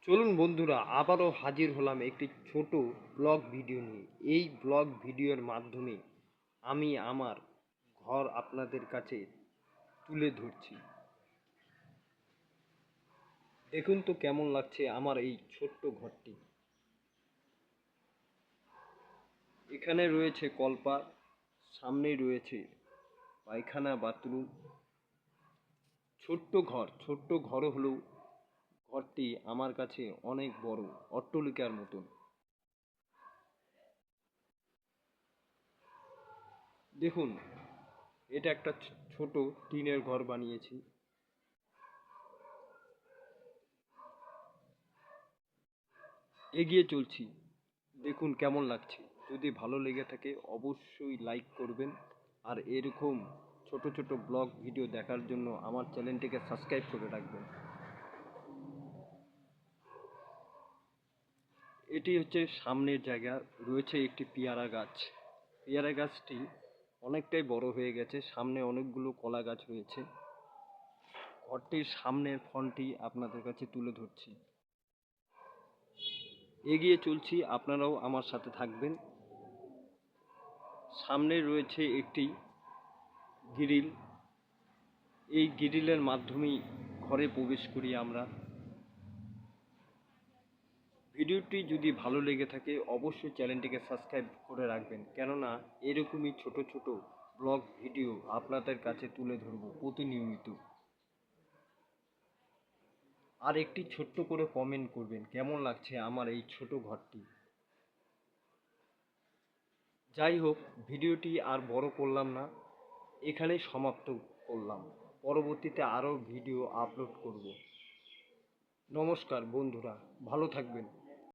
চলুন বন্ধুরা, আবারও হাজির হলাম একটি ছোট ব্লগ ভিডিও নিয়ে। এই ব্লগ ভিডিওর মাধ্যমে আমি আমার ঘর আপনাদের কাছে তুলে ধরছি। দেখুন তো কেমন লাগছে আমার এই ছোট্ট ঘরটি। এখানে রয়েছে কলপার, সামনেই রয়েছে পায়খানা, বাথরুম। ছোট্ট ঘর হলেও ঘরটি আমার কাছে অনেক বড়, অট্টালিকার মতন। দেখুন, এটা একটা ছোট টিনের ঘর বানিয়েছি। এগিয়ে চলছি, দেখুন কেমন লাগছে। যদি ভালো লেগে থাকে অবশ্যই লাইক করবেন, আর এরকম ছোট ছোট ব্লগ ভিডিও দেখার জন্য আমার চ্যানেলটিকে সাবস্ক্রাইব করে রাখবেন। এটি হচ্ছে সামনের জায়গা, রয়েছে একটি পেয়ারা গাছ। পেয়ারা গাছটি অনেকটাই বড় হয়ে গেছে, সামনে অনেকগুলো কলা গাছ রয়েছে। ঘরটির সামনের ফ্রন্টটি আপনাদের কাছে তুলে ধরছি। এগিয়ে চলছি, আপনারাও আমার সাথে থাকবেন। সামনে রয়েছে একটি গ্রিল। এই গ্রিলের মাধ্যমেই ঘরে প্রবেশ করি আমরা। ভিডিওটি যদি ভালো লেগে থাকে অবশ্যই চ্যানেলটিকে সাবস্ক্রাইব করে রাখবেন, কেননা এরকমই ছোট ছোট ব্লগ ভিডিও আপনাদের কাছে তুলে ধরব প্রতিনিয়ত। আর একটি ছোট্ট করে কমেন্ট করবেন কেমন লাগছে আমার এই ছোট ঘরটি। যাই হোক, ভিডিওটি আর বড় করলাম না, এখানেই সমাপ্ত করলাম। পরবর্তীতে আরও ভিডিও আপলোড করব। নমস্কার বন্ধুরা, ভালো থাকবেন।